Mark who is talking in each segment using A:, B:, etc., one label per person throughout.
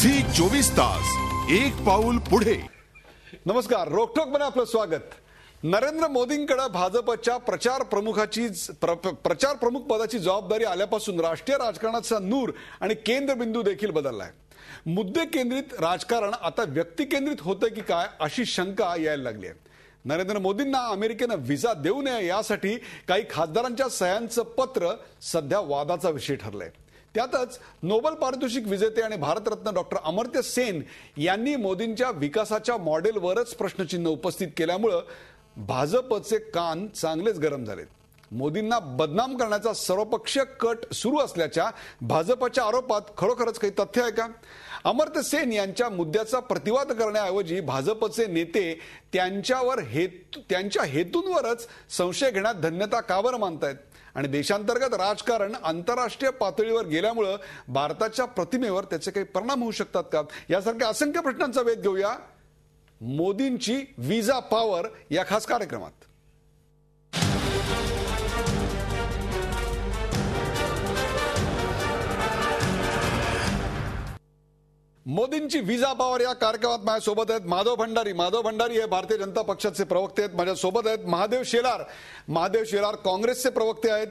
A: Zee24 एक पाऊल पुढे.
B: नमस्कार, रोकठोक मध्ये आपलं स्वागत. नरेंद्र मोदींकडे भाजपच्या प्रचार प्रमुख पदाची जबाबदारी आल्यापासून राष्ट्रीय राजकारणाचा नूर आणि केंद्रबिंदू देखील बदललाय. मुद्दे केंद्रित राजकारण आता व्यक्ती केंद्रित होतं की काय अशी शंका यायला लागली आहे. नरेंद्र मोदींना अमेरिकेनं व्हिसा देऊ नये यासाठी काही खासदारांच्या सह्यांचं पत्र सध्या वादाचा विषय ठरलंय. त्यातच नोबेल पारितोषिक विजेते आणि भारतरत्न डॉक्टर अमर्त्य सेन यांनी मोदींच्या विकासाच्या मॉडेलवरच प्रश्नचिन्ह उपस्थित केल्यामुळे भाजपचे कान चांगलेच गरम झालेत. मोदींना बदनाम करण्याचा सर्वपक्षीय कट सुरू असल्याच्या भाजपच्या आरोपात खरोखरच काही तथ्य आहे का? अमर्त्य सेन यांच्या मुद्द्याचा प्रतिवाद करण्याऐवजी भाजपचे नेते त्यांच्या हेतूंवरच संशय घेण्यात धन्यता का बरं मानतायत? आणि देशांतर्गत राजकारण आंतरराष्ट्रीय पातळीवर गेल्यामुळे भारताच्या प्रतिमेवर त्याचे काही परिणाम होऊ शकतात का? यासारख्या असंख्य प्रश्नांचा वेध घेऊया मोदींची व्हिसा पॉवर या खास कार्यक्रमात. मोदींची व्हिसा पॉवर या कार्यक्रमात माझ्यासोबत आहेत माधव भंडारी हे भारतीय जनता पक्षाचे प्रवक्ते आहेत. माझ्यासोबत आहेत महादेव शेलार काँग्रेसचे प्रवक्ते आहेत.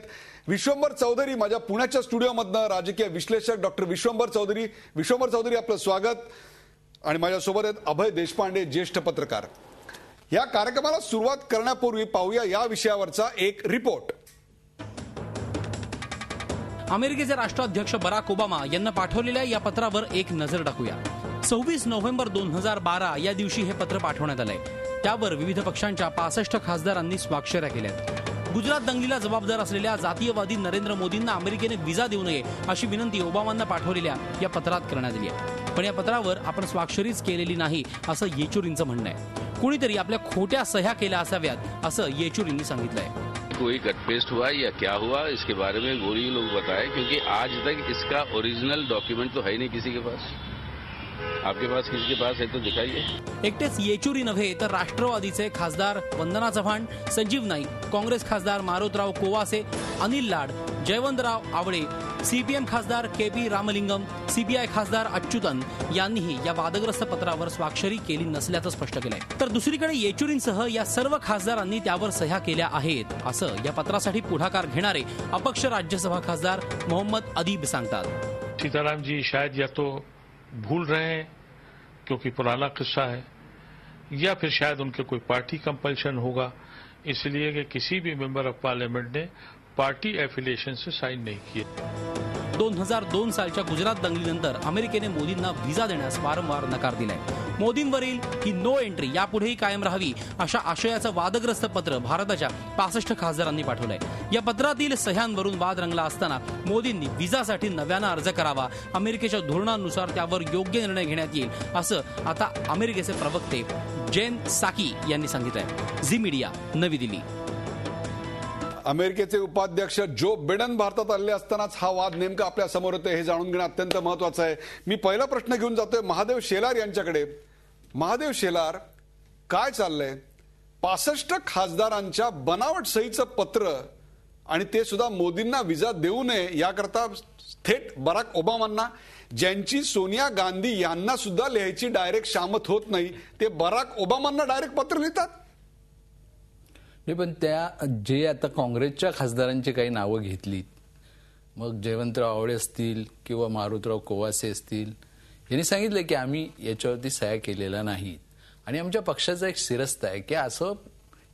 B: विश्वंभर चौधरी माझ्या पुण्याच्या स्टुडिओमधनं राजकीय विश्लेषक डॉक्टर विश्वंभर चौधरी आपलं स्वागत. आणि माझ्यासोबत आहेत अभय देशपांडे ज्येष्ठ पत्रकार. या कार्यक्रमाला सुरुवात करण्यापूर्वी पाहूया या विषयावरचा एक रिपोर्ट.
C: अमेरिकेचे राष्ट्राध्यक्ष बराक ओबामा यांना पाठवलेल्या या पत्रावर एक नजर टाकूया. 26 नोव्हेंबर 2012 या दिवशी हे पत्र पाठवण्यात आलंय. त्यावर विविध पक्षांच्या 65 खासदारांनी स्वाक्षऱ्या केल्यात. गुजरात दंगलीला जबाबदार असलेल्या जातीयवादी नरेंद्र मोदींना अमेरिकेने व्हिसा देऊ नये अशी विनंती ओबामांना पाठवलेल्या या पत्रात करण्यात आली आहे. पण या पत्रावर आपण स्वाक्षरीच केलेली नाही असं येचुरींचं म्हणणं आहे. कुणीतरी आपल्या खोट्या सह्या केल्या असाव्यात असं येचुरींनी सांगितलंय.
D: कोई कटपेस्ट हुआ या क्या हुआ इसके बारे में गोरी लोग बताए, क्योंकि आज तक इसका ओरिजिनल डॉक्यूमेंट तो है ही नहीं किसी के पास. आपके पास किसी के पास है तो दिखाइए.
C: एकटेच येचुरी नव्हे तर राष्ट्रवादीचे खासदार वंदना चव्हाण, संजीव नाईक, काँग्रेस खासदार मारोतराव कोवासे, अनिल लाड, जयवंतराव आवळे, सीपीएम खासदार केपी रामलिंगम, सीपीआय खासदार अच्युतन यांनीही या वादग्रस्त पत्रावर स्वाक्षरी केली नसल्याचं स्पष्ट केलंय. तर दुसरीकडे येचुरींसह या सर्व खासदारांनी त्यावर सह्या केल्या आहेत असं या पत्रासाठी पुढाकार घेणारे अपक्ष राज्यसभा खासदार मोहम्मद अदीब सांगतात.
E: सीताराम जी शायद या तो भूल रहे हैं क्योंकि पुराना किस्सा है, या फिर शायद उनके कोई पार्टी कंपल्शन होगा, इसलिए कि किसी भी मेंबर ऑफ पार्लियामेंट ने पार्टी एफिलिएशन से साइन नहीं किए.
C: 2002 सालच्या गुजरात दंगलीनंतर अमेरिकेने मोदींना व्हिसा देण्यास वारंवार नकार दिलाय. मोदींवरील ही नो एंट्री यापुढेही कायम राहावी अशा आशयाचं वादग्रस्त पत्र भारताच्या 65 खासदारांनी पाठवलंय. या पत्रातील सह्यांवरून वाद रंगला असताना मोदींनी व्हिसासाठी नव्यानं अर्ज करावा, अमेरिकेच्या धोरणानुसार त्यावर योग्य निर्णय घेण्यात येईल असं आता अमेरिकेचे प्रवक्ते जेन साकी यांनी सांगितलंय. झी मीडिया, नवी दिल्ली.
B: अमेरिकेचे उपाध्यक्ष जो बिडेन भारतात आले असतानाच हा वाद नेमका आपल्या समोर येतो हे जाणून घेणं अत्यंत महत्वाचं आहे. मी पहिला प्रश्न घेऊन जातोय महादेव शेलार यांच्याकडे. महादेव शेलार, काय चाललंय? 65 खासदारांच्या बनावट सहीचं पत्र आणि ते सुद्धा मोदींना व्हिसा देऊ नये याकरता थेट बराक ओबामांना, ज्यांची सोनिया गांधी यांना सुद्धा लिहायची डायरेक्ट शामत होत नाही, ते बराक ओबामांना डायरेक्ट पत्र लिहितात.
F: पण त्या जे आता काँग्रेसच्या खासदारांची काही नावं घेतलीत, मग जयवंतराव आवळे असतील किंवा मारुतराव कोवासे असतील, यांनी सांगितलं की आम्ही याच्यावरती सह्या केलेल्या नाहीत आणि आमच्या पक्षाचा एक शिरस्ता आहे की असं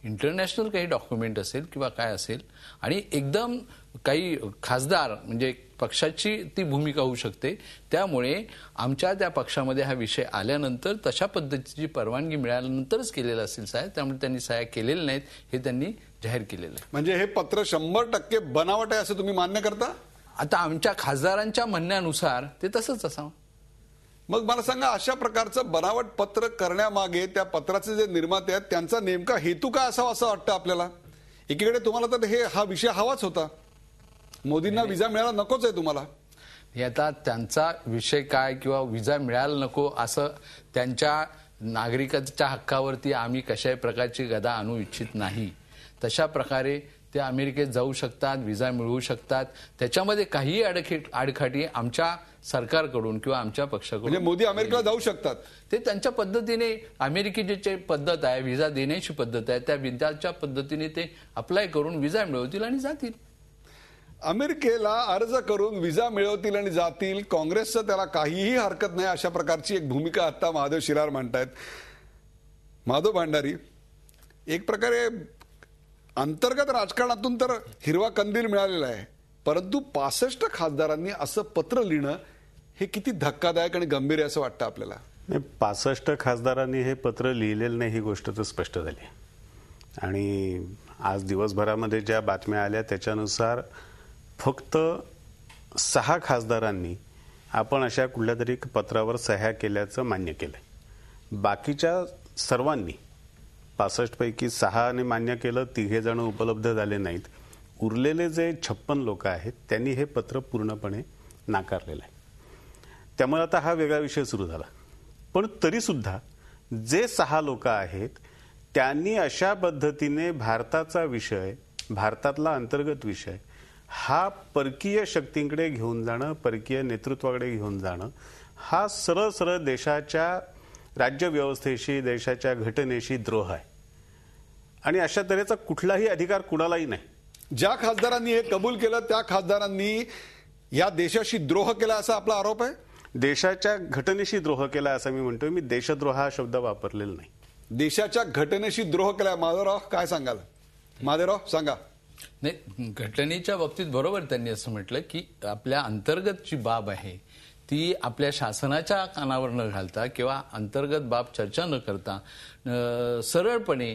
F: इंटरनॅशनल काही डॉक्युमेंट असेल किंवा काय असेल आणि एकदम काही खासदार म्हणजे पक्षाची ती भूमिका होऊ शकते, त्यामुळे आमच्या त्या पक्षामध्ये हा विषय आल्यानंतर तशा पद्धतीची परवानगी मिळाल्यानंतरच केलेलं असेल साहेब, त्यामुळे त्यांनी सह्या केलेल्या नाहीत हे त्यांनी जाहीर केलेलं आहे.
B: म्हणजे हे पत्र 100% बनावट आहे असं तुम्ही मान्य करता?
F: आता आमच्या खासदारांच्या म्हणण्यानुसार ते तसंच असावं.
B: मग मला सांगा, अशा प्रकारचं बनावट पत्र करण्यामागे त्या पत्राचे जे निर्माते आहेत त्यांचा नेमका हेतू काय असावा असं वाटतं आपल्याला? एकीकडे तुम्हाला तर हा विषय हवाच होता, मोदींना व्हिसा मिळाला नकोच आहे तुम्हाला.
F: हे आता त्यांचा विषय काय किंवा व्हिसा मिळायला नको असं त्यांच्या नागरिकांच्या हक्कावरती आम्ही कशाही प्रकारची गदा आणू इच्छित नाही. तशा प्रकारे ते अमेरिकेत जाऊ शकतात, व्हिसा मिळवू शकतात. त्याच्यामध्ये काहीही आडखाटी आमच्या सरकारकडून किंवा आमच्या पक्षाकडून
B: म्हणजे मोदी अमेरिकेला जाऊ शकतात.
F: ते त्यांच्या पद्धतीने अमेरिकेची जी पद्धत आहे, व्हिसा देण्याची पद्धत आहे, त्या व्हिसाच्या पद्धतीने ते अप्लाय करून व्हिसा मिळवतील आणि जातील.
B: अमेरिकेला अर्ज करून व्हिसा मिळवतील आणि जातील, काँग्रेसचं त्याला काहीही हरकत नाही, अशा प्रकारची एक भूमिका आता महादेव शिरार मांडतायत. माधव भांडारी, एक प्रकारे अंतर्गत राजकारणातून तर हिरवा कंदील मिळालेला आहे, परंतु 65 खासदारांनी असं पत्र लिहिणं हे किती धक्कादायक आणि गंभीर आहे असं वाटतं आपल्याला?
G: नाही, 65 खासदारांनी हे पत्र लिहिलेलं नाही ही गोष्ट तर स्पष्ट झाली. आणि आज दिवसभरामध्ये ज्या बातम्या आल्या त्याच्यानुसार फक्त 6 खासदारांनी आपण अशा कुठल्या तरी पत्रावर सह्या केल्याचं मान्य केलंय. बाकीच्या सर्वांनी 65 पैकी 6ने मान्य केलं, 3 जण उपलब्ध झाले नाहीत. उरलेले जे 56 लोक आहेत त्यांनी हे पत्र पूर्णपणे नाकारलेलं आहे. त्यामुळे आता हा वेगळा विषय सुरू झाला. पण तरी सुद्धा जे 6 लोक आहेत त्यांनी अशा पद्धतीने भारताचा विषय, भारतातला अंतर्गत विषय हा परकीय शक्तींकडे घेऊन जाणं, परकीय नेतृत्वाकडे घेऊन जाणं, हा सरळ सरळ देशाच्या राज्यव्यवस्थेशी, देशाच्या घटनेशी द्रोह आहे. आणि अशा तऱ्हेचा कुठलाही अधिकार कुणालाही नाही.
B: ज्या खासदारांनी हे कबूल केलं त्या खासदारांनी या देशाशी द्रोह केला असा आपला आरोप आहे.
G: देशाच्या घटनेशी द्रोह केला असं मी म्हणतोय. मी देशद्रोह हा शब्द वापरलेला नाही.
B: देशाच्या घटनेशी द्रोह केला. माधवराव काय सांगाल? माधवराव सांगा.
F: नाही, घटनेच्या बाबतीत बरोबर त्यांनी असं म्हटलं की आपल्या अंतर्गत जी बाब आहे ती आपल्या शासनाच्या कानावर न घालता किंवा अंतर्गत बाब चर्चा न करता सरळपणे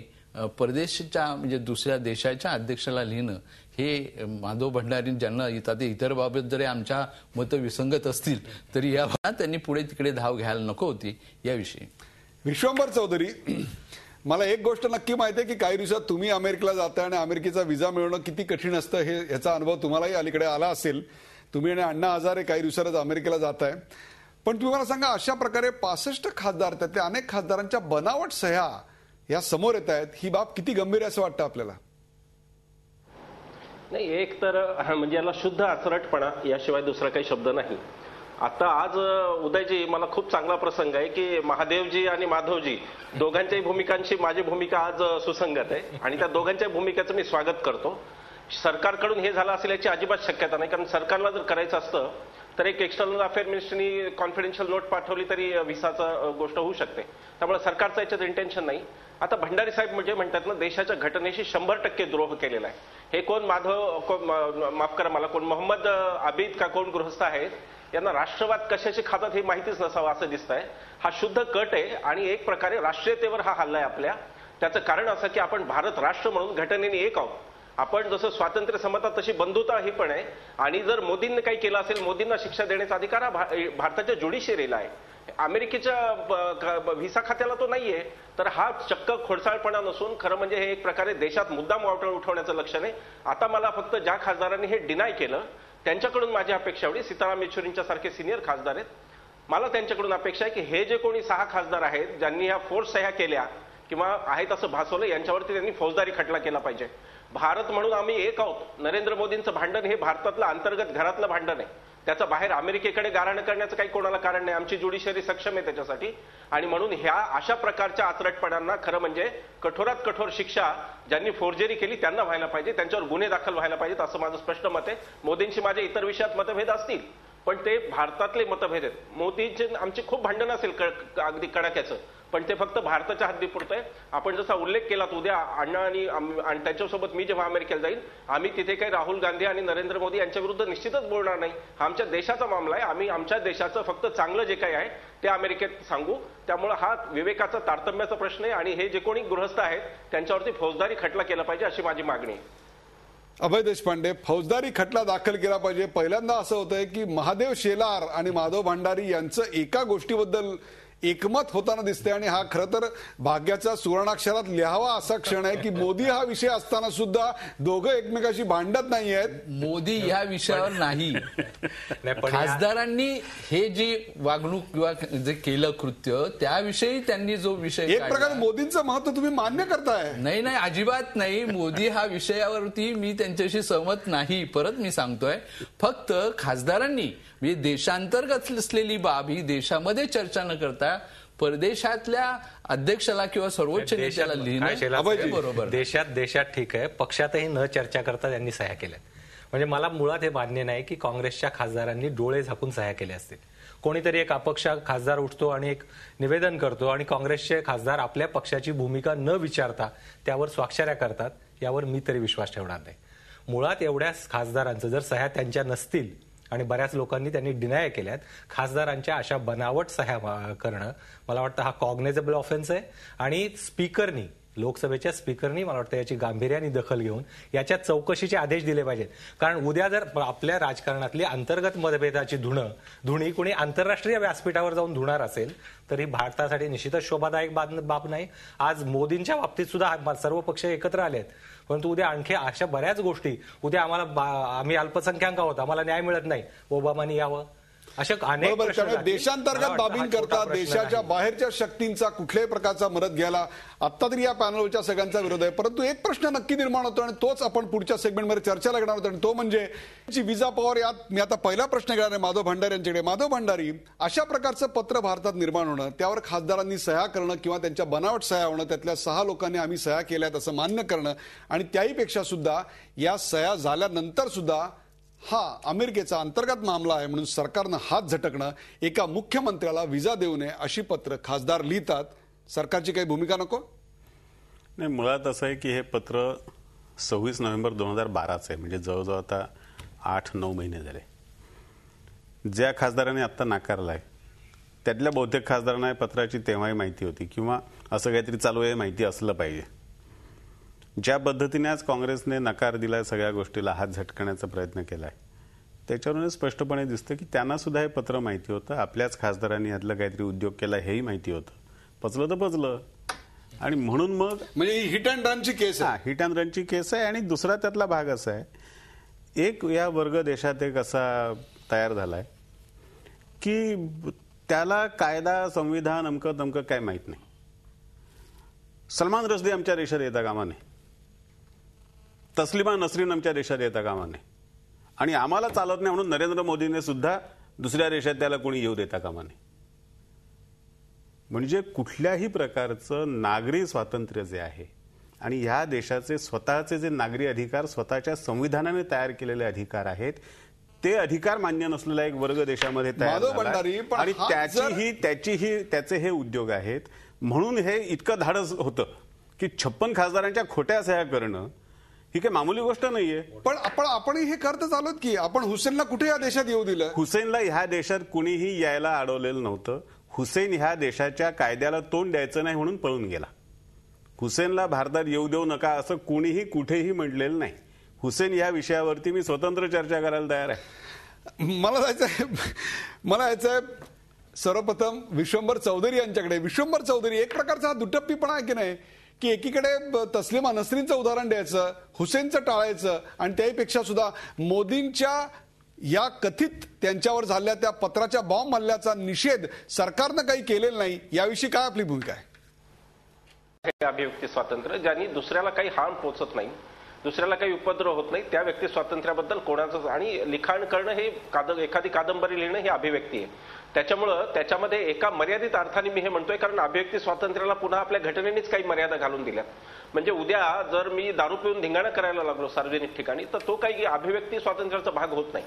F: परदेशाच्या म्हणजे दुसऱ्या देशाच्या अध्यक्षाला लिहिणं हे माधव भंडारी ज्यांना येतात इतर बाबत जरी आमच्या मतं विसंगत असतील तरी या त्यांनी पुढे तिकडे धाव घ्यायला नको होती याविषयी.
B: विश्वंभर चौधरी, मला एक गोष्ट नक्की माहिती आहे की काही दिवसात तुम्ही अमेरिकेला जाताय आणि अमेरिकेचा व्हिसा मिळवणं किती कठीण असतं हे याचा अनुभव तुम्हालाही अलीकडे आला असेल. तुम्ही आणि अण्णा हजारे काही दिवसातच अमेरिकेला जाताय. पण तुम्ही मला सांगा, अशा प्रकारे 65 खासदार, त्यातल्या अनेक खासदारांच्या बनावट सह्या या समोर येत आहेत, ही बाब किती गंभीर आहे असं वाटतं आपल्याला?
H: नाही, एक तर म्हणजे याला शुद्ध आचरटपणा याशिवाय दुसरा काही शब्द नाही. आता आज उदयजी, मला खूप चांगला प्रसंग आहे की महादेवजी आणि माधवजी दोघांच्याही भूमिकांची माझी भूमिका आज सुसंगत आहे आणि त्या दोघांच्या भूमिकेचं मी स्वागत करतो. सरकारकडून हे झालं असेल याची अजिबात शक्यता नाही, कारण सरकारला जर करायचं असतं तर एक एक्सटर्नल अफेअर मिनिस्ट्रीनी कॉन्फिडेन्शियल नोट पाठवली तरी व्हिसाचं गोष्ट होऊ शकते. त्यामुळे सरकारचं याच्यात इंटेन्शन नाही. आता भंडारी साहेब म्हणजे म्हणतात ना, देशाच्या घटनेशी 100% द्रोह केलेला आहे. हे कोण माफ करा मला, कोण मोहम्मद आबिद का कोण गृहस्थ आहेत, यांना राष्ट्रवाद कशाचे खातात हे माहितीच नसावं असं दिसतंय. हा शुद्ध कट आहे आणि एक प्रकारे राष्ट्रीयतेवर हा हल्ला आहे आपल्या. त्याचं कारण असं की आपण भारत राष्ट्र म्हणून घटनेने एक आहोत. आपण जसं स्वातंत्र्य समता तशी बंधुता ही पण आहे. आणि जर मोदींनी काही केलं असेल, मोदींना शिक्षा देण्याचा अधिकार हा भारताच्या ज्युडिशियरीला आहे. अमेरिकेच्या व्हिसा खात्याला तो नाहीये. तर हा चक्क खोडसाळपणा नसून खरं म्हणजे हे एक प्रकारे देशात मुद्दाम वावटळ उठवण्याचं लक्षण आहे. आता मला फक्त ज्या खासदारांनी हे डिनाय केलं त्यांच्याकडून माझी अपेक्षा एवढी, सीताराम येचुरींच्या सारखे सिनियर खासदार आहेत, मला त्यांच्याकडून अपेक्षा आहे की हे जे कोणी 6 खासदार आहेत ज्यांनी ह्या फोर्स सह्या केल्या किंवा आहेत असं भासवलं, यांच्यावरती त्यांनी फौजदारी खटला केला पाहिजे. भारत म्हणून आम्ही एक आहोत. नरेंद्र मोदींचं भांडण हे भारतातलं अंतर्गत घरातलं भांडण आहे. त्याचं बाहेर अमेरिकेकडे गारहाण करण्याचं काही कोणाला कारण नाही. आमची ज्युडिशरी सक्षम आहे त्याच्यासाठी. आणि म्हणून ह्या अशा प्रकारच्या आचरटपणांना खरं म्हणजे कठोरात कठोर शिक्षा ज्यांनी फोर्जरी केली त्यांना व्हायला पाहिजे, त्यांच्यावर गुन्हे दाखल व्हायला पाहिजेत असं माझं स्पष्ट मत आहे. मोदींशी माझे इतर विषयात मतभेद असतील पण ते भारतातले मतभेद आहेत. मोदींचे आमची खूप भांडण असेल अगदी कडाक्याचं, पण ते फक्त भारताच्या हद्दीपुरतं आहे. आपण जसा उल्लेख केला उद्या अण्णा आणि त्यांच्यासोबत मी जेव्हा अमेरिकेला जाईल, आम्ही तिथे काही राहुल गांधी आणि नरेंद्र मोदी यांच्या विरुद्ध निश्चितच बोलणार नाही. हा आमच्या देशाचा मामला आहे. आम्ही आमच्या देशाचं फक्त चांगलं जे काही आहे ते अमेरिकेत सांगू. त्यामुळे हा विवेकाचा तारतम्याचा प्रश्न आहे आणि हे जे कोणी गृहस्थ आहेत त्यांच्यावरती फौजदारी खटला केला पाहिजे अशी माझी मागणी आहे.
B: अभय देशपांडे, फौजदारी खटला दाखल केला पाहिजे. पहिल्यांदा असं होतंय की महादेव शेलार आणि माधव भांडारी यांचं एका गोष्टीबद्दल एकमत होताना दिसते आणि हा खरं तर भाग्याचा सुवर्णाक्षरात लिहावा असा क्षण आहे की मोदी हा विषय असताना सुद्धा दोघं एकमेकाशी भांडत नाही आहेत.
F: मोदी या विषयावर नाही. खासदारांनी हे जे वागणूक किंवा जे केलं कृत्य त्याविषयी त्यांनी जो विषय
B: एक प्रकारे मोदींचं महत्व तुम्ही मान्य करताय.
F: नाही नाही, अजिबात नाही. मोदी हा विषयावरती मी त्यांच्याशी सहमत नाही. परत मी सांगतोय, फक्त खासदारांनी म्हणजे देशांतर्गत असलेली बाब ही देशामध्ये चर्चा न करता परदेशातल्या अध्यक्षाला किंवा सर्वोच्च नेत्याला लिहिणं बरोबर.
I: देशात ठीक आहे, पक्षातही न चर्चा करता त्यांनी सह्या केल्या. म्हणजे मला मुळात हे मान्य नाही की काँग्रेसच्या खासदारांनी डोळे झाकून सह्या केल्या असतील. कोणीतरी एक अपक्ष खासदार उठतो आणि एक निवेदन करतो आणि काँग्रेसचे खासदार आपल्या पक्षाची भूमिका न विचारता त्यावर स्वाक्षऱ्या करतात, यावर मी तरी विश्वास ठेवणार नाही. मुळात एवढ्या खासदारांचं जर सह्या त्यांच्या नसतील आणि बऱ्याच लोकांनी त्यांनी डिनाय केल्यात, खासदारांच्या अशा बनावट सह्या करणं मला वाटतं हा कॉग्नेजेबल ऑफेन्स आहे. आणि स्पीकरनी, लोकसभेच्या स्पीकरनी मला वाटतं याची गांभीर्याने दखल घेऊन याच्या चौकशीचे आदेश दिले पाहिजेत. कारण उद्या जर आपल्या राजकारणातली अंतर्गत मतभेदाची धुणी कोणी आंतरराष्ट्रीय व्यासपीठावर जाऊन धुणार असेल तर ही भारतासाठी निश्चितच शोभादायक बाब नाही. आज मोदींच्या बाबतीत सुद्धा सर्व पक्ष एकत्र आलेत, परंतु उद्या आणखी अशा बऱ्याच गोष्टी, उद्या आम्ही अल्पसंख्याक आहोत, आम्हाला न्याय मिळत नाही, ओबामांनी यावं, अशा अनेक
B: प्रश्न. देशांतर्गत बाबींकरता देशाच्या बाहेरच्या शक्तींचा कुठल्याही प्रकारचा मदत घ्यायला आता तरी या पॅनलच्या सगळ्यांचा विरोध आहे. परंतु एक प्रश्न नक्की निर्माण होतो आणि तोच आपण पुढच्या सेगमेंटमध्ये चर्चा लागणार होतो आणि तो म्हणजे विजा पॉवर. यात मी आता पहिला प्रश्न घेणार आहे माधव भंडारी यांच्याकडे. माधव भंडारी, अशा प्रकारचं पत्र भारतात निर्माण होणं, त्यावर खासदारांनी सह्या करणं किंवा त्यांच्या बनावट सह्या होणं, त्यातल्या 6 लोकांनी आम्ही सह्या केल्यात असं मान्य करणं आणि त्याहीपेक्षा सुद्धा या सह्या झाल्यानंतर सुद्धा हा अमेरिकेचा अंतर्गत मामला आहे म्हणून सरकारनं हात झटकणं, एका मुख्यमंत्र्याला विजा देऊ नये अशी पत्र खासदार लिहितात. सरकारची काही भूमिका नको?
G: नाही, मुळात असं आहे की हे पत्र 26 नोव्हेंबर 2012 आहे. म्हणजे जवळजवळ आता 8-9 महिने झाले. ज्या खासदारांनी आत्ता नाकारलाय त्यातल्या बहुतेक खासदारांना या पत्राची तेव्हाही माहिती होती किंवा असं काहीतरी चालू आहे माहिती असलं पाहिजे. ज्या पद्धतीने आज काँग्रेसने नकार दिलाय, सगळ्या गोष्टीला हात झटकण्याचा प्रयत्न केलाय, त्याच्यावरून स्पष्टपणे दिसतं की त्यांना सुद्धा हे पत्र माहिती होतं. आपल्याच खासदारांनी यातलं काहीतरी उद्योग केला हेही माहिती होतं. पचलं तर पचलं आणि म्हणून मग
B: म्हणजे ही हिट अँड रनची केस आहे.
G: हिट अँड रनची केस आहे. आणि दुसरा त्यातला भाग असा आहे, एक या वर्ग देशात एक असा तयार झालाय की त्याला कायदा, संविधान अमकं तमकं काय माहित नाही. सलमान रश्दी आमच्या देशात येता कामा नये, तस्लिमा नसरीन आमच्या देशात येता कामा नये आणि आम्हाला चालत नाही म्हणून नरेंद्र मोदीने सुद्धा दुसऱ्या देशात त्याला कोणी येऊ देता कामा नये. म्हणजे कुठल्याही प्रकारचं नागरी स्वातंत्र्य जे आहे आणि ह्या देशाचे स्वतःचे जे नागरी अधिकार, स्वतःच्या संविधानाने तयार केलेले अधिकार आहेत, ते अधिकार मान्य नसलेला एक वर्ग देशामध्ये तयार झाला आणि त्याचे हे उद्योग आहेत. म्हणून हे इतकं धाडस होतं की 56 खासदारांच्या खोट्या सह्या करणं ही काही मामूली गोष्ट नाहीये.
B: पण आपणही हे करतच आलोत की आपण हुसेनला कुठे या देशात येऊ दिलं?
G: हुसेनला ह्या देशात कुणीही यायला अडवलेलं नव्हतं. हुसेन ह्या देशाच्या कायद्याला तोंड द्यायचं नाही म्हणून पळून गेला. हुसेनला भारतात येऊ देऊ नका असं कुणीही कुठेही म्हटलेलं नाही. हुसेन या विषयावरती मी स्वतंत्र चर्चा करायला तयार आहे.
B: मला यायचंय सर्वप्रथम विश्वंभर चौधरी यांच्याकडे. विश्वंभर चौधरी, एक प्रकारचा हा दुटप्पीपणा आहे की नाही की एकीकडे तस्लिमा नसरीनचं उदाहरण द्यायचं, हुसेनचं टाळायचं आणि त्याहीपेक्षा सुद्धा मोदींच्या या कथित त्यांच्यावर झालेल्या त्या पत्राच्या बॉम्ब हल्ल्याचा निषेध सरकारनं काही केलेला नाही. याविषयी काय आपली भूमिका आहे?
H: हे अभिव्यक्ती स्वातंत्र्य, ज्यांनी दुसऱ्याला काही हार्म पोचत नाही, दुसऱ्याला काही उपद्रव होत नाही, त्या व्यक्ती स्वातंत्र्याबद्दल कोणाचं आणि लिखाण करणं हे एखादी कादंबरी लिहिणं ही अभिव्यक्ती आहे. त्याच्यामुळं त्याच्यामध्ये एका मर्यादित अर्थाने मी हे म्हणतोय, कारण अभिव्यक्ती स्वातंत्र्याला पुन्हा आपल्या घटनेनेच काही मर्यादा घालून दिल्यात. म्हणजे उद्या जर मी दारू पिऊन धिंगाणा करायला लागलो सार्वजनिक ठिकाणी तर तो काही अभिव्यक्ती स्वातंत्र्याचा भाग होत नाही.